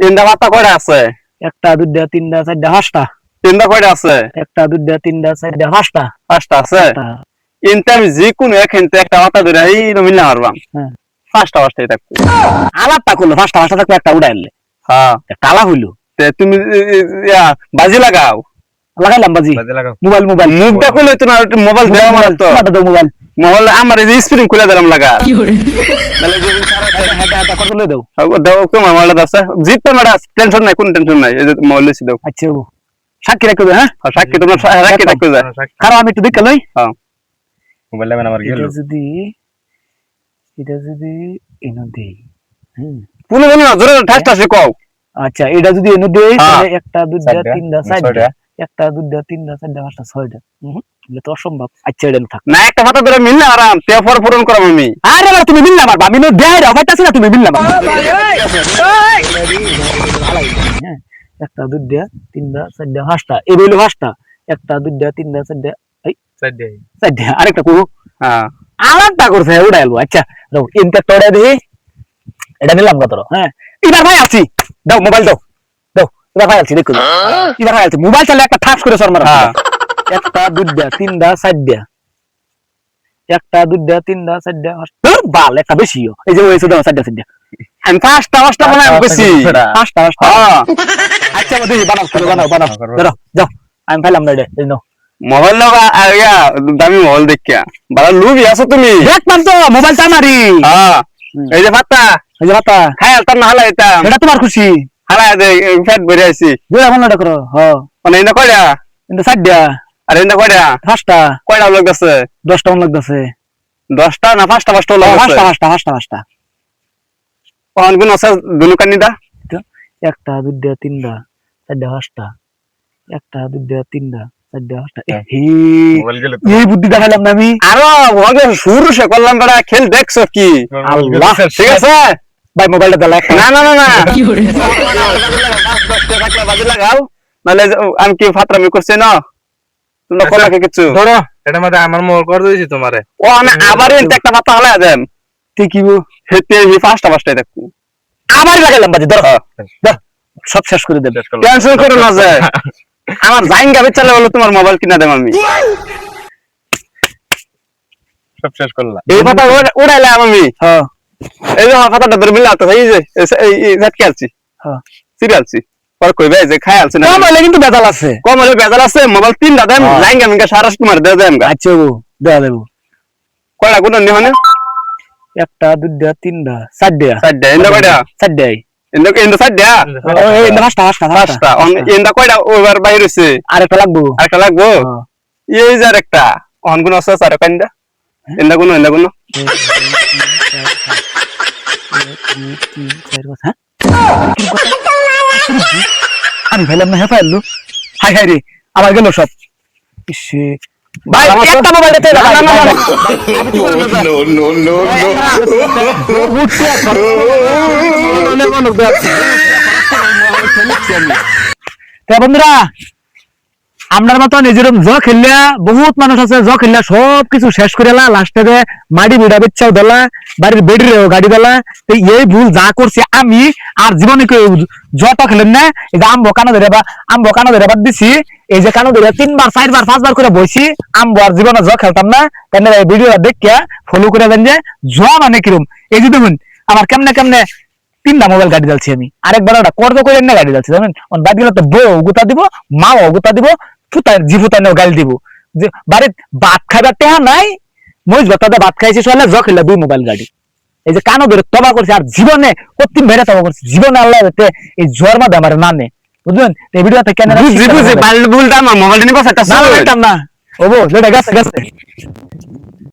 ইন্দা পাতা কয়টা আছে? একটা দুইটা তিনটা চারটা পাঁচটা। তিনটা কয়টা আছে? একটা দুইটা তিনটা চারটা পাঁচটা। পাঁচটা আছে। ইনতে আমি যে কোনো এখানতে একটা পাতা ধরে এই মিলনা মারবাম। হ্যাঁ পাঁচটা পাঁচটাই থাকবে। আলাদা করলো পাঁচটা পাঁচটা থাকলে একটা উড়াই আনলে হ্যাঁ কালা হইলো। তুমি বাজি লাগাও। লাগাইলাম বাজি। মোবাইল মোবাইল মুখটা খুলে তো না, মোবাইল দেওয়া আমার তো মোবাইল মোবাইল আমার এই স্ক্রিন খুলে দিলাম লাগা। নালে যে তুলে দাও। দাও তোমার মোবাইল আছে জিততে ম্যাডাম, টেনশন নাই, কোন টেনশন নাই। এই যে মোবাইল লিখে দাও। আচ্ছা সাক্ষী রাখবে। হ্যাঁ সাক্ষী তোমার সাক্ষী রাখবে যায়। কারণ আমি একটু দেখে লই। হ্যাঁ মোবাইল নেবেন আমার গেল। এটা যদি এনে দেই, পুরো বলো না, জোরে ঠাস ঠাসে কও। আচ্ছা এটা যদি এনে দেই তাহলে একটা দুইটা তিনটা চারটা, একটা দুইটা তিনটা চারটা পাঁচটা ছয়টা। এটা তো অসম্ভব। আচ্ছা এটা থাক না, একটা কথা ধরে মিললে আরাম তে পর পূরণ করাম আমি। আরে বাবা তুমি মিলনা মারবা, আমি দেই রে অফারটা আছে না, তুমি মিলনা মারবা। একটা দুইটা তিনটা চারটা পাঁচটা, এই হইলো পাঁচটা। একটা দুইটা তিনটা চারটা, এই চারটা চারটা। আরেকটা করু। হ্যাঁ আলাদা করছে উড়াইলো। আচ্ছা দাও ইনটা তোড়ে দেই। এটা নিলাম কত? হ্যাঁ এবার ভাই আছি, দাও মোবাইল দাও দাও। এবার ভাই আছি দেখো, এবার ভাই আছি। মোবাইল চাইলে একটা ঠাস করে সর মারা। একটা দুইটা তিনটা চারটা, একটা দুইটা তিনটা চারটা বাল একটা বেশিও। এই যে হয়েছে দাও চারটা চারটা। আমি পাঁচটা পাঁচটা বানাই বেশি। পাঁচটা পাঁচটা। আচ্ছা দেখি বানাও বানাও বানাও। ধরো যাও আমি ফাইলাম না এটা এই নাও। মোবাইল লগা আয়া দামি মোবাইল দেখিয়া বালা লুবি আছো তুমি। দেখতাম তো মোবাইলটা আমারই। হ্যাঁ এই যে পাতা, এই যে পাতা খাই আলতাম না হালা এটা। এটা তোমার খুশি। হালা দে ফ্যাট ভরে আইছি। দুই এখন এটা করো। হ্যাঁ মানে ইন্দা কয়টা? কিন্তু চারটা। আর ইন্দা কয়টা? পাঁচটা। কয়টা লাগতেছে? 10টা মন লাগতেছে। 10টা না পাঁচটা পাঁচটা লাগতেছে? পাঁচটা। কোন কোন আছে দুনু কানিদা? একটা দুইটা তিনটা চারটা পাঁচটা, একটা দুইটা তিনটা চারটা পাঁচটা। এই বুদ্ধি দেখাইলাম না আমি। আরো ওকে শুরু সে করলাম বড় খেল দেখছো কি? আল্লাহ ঠিক আছে ভাই মোবাইলটা দাও। না না না না কি করে বাজি লাগাও নালে আমি কি ফাতরামি করছি না? তোমরা কোলা কে কিছু ধরো এটা মধ্যে আমার মোবাইল করে দিয়েছি তোমারে। ও আমি আবার একটা পাতা হলা দেন ঠিকই হেতে হি পাঁচটা পাঁচটাই দেখো। আবার লাগাইলাম বাজি। ধরো দাও সব শেষ করে দেব। টেনশন করো না যে আমার জাইঙ্গা বেচালে হলো তোমার মোবাইল কিনা দেব আমি। সব শেষ করলাম। এই পাতা উড়াইলাম আমি। হ্যাঁ এই যে পাতাটা ধরে মিলা তো এই যে এই ঝটকে আলছি। হ্যাঁ সিরিয়ালছি পর কইবে যে খাই আলছি না। মোবাইলে কিন্তু বেজাল আছে। কমলে বেজাল আছে। মোবাইল তিনটা দেন জাইঙ্গা মিঙ্গা সারাস কুমার দে দেন। আচ্ছা দেওয়া দেব। কয়টা কোন নিহনে? একটা দুইটা তিনটা চারটা। চারটা ইন্দা কয়টা? চারটাই ইন্দা ইন্দা চারটা। এই পাঁচটা পাঁচটা ইন্দা কয়টা ওভার বাইরে হইছে? আরেকটা লাগবো। আরেকটা লাগবো। এই যে আরেকটা অন কোন আছে আর কাইন্দা ইন্দা কোন ইন্দা কোন আমি ভাইলাম না। হ্যাঁ ফাইল হাই হাই রে আমার গেল সব। ভাই একটা মোবাইল দিতে না না না নো নো নো নো বন্ধুরা আপনার মতন এরকম জ খেললা বহুত মানুষ আছে। জ খেললা সব কিছু শেষ করে লাস্টে মাটি বিড়া বেচাও দেলা, বাড়ির বেড়িরেও গাড়ি দেলা। তো এই ভুল যা করছি আমি আর জীবনে কেউ জটা খেলেন না। এই যে আমবো কানো ধরে বাদ দিছি। এই যে কানো ধরে 3বার 4বার 5বার করে বসি। আমবো আর জীবনে জ খেলতাম না। কেন ভিডিওটা দেখিয়া ফলো করে দেন যে জ মানে কিরম। এই যে দেখুন আমার কেমনে কেমনে 3টা মোবাইল গাড়ি যাচ্ছি আমি। আরেকবার ওটা কর্জ করে না গাড়ি যাচ্ছি জানেন। বাদ গেলে তো বউ গুতা দিব, মাও গুতা দিব, ফুতায় গালি দিব যে বাড়ির ভাত খাইবার টেহা নাই। মহিষ ভাত ভাত খাইছি সলে জ খেললে 2 মোবাইল গাড়ি। এই যে কানো ধরে তবা করছে আর জীবনে কতদিন ভেড়ে তবা করছে। জীবনে আল্লাহ এই জ্বর মাদে আমার নানে বুঝলেন। এই ভিডিওতে কেন বুঝি বুঝি বাল বুলটা আমার মোবাইল নিয়ে কথা না ও যেটা গেছে গেছে।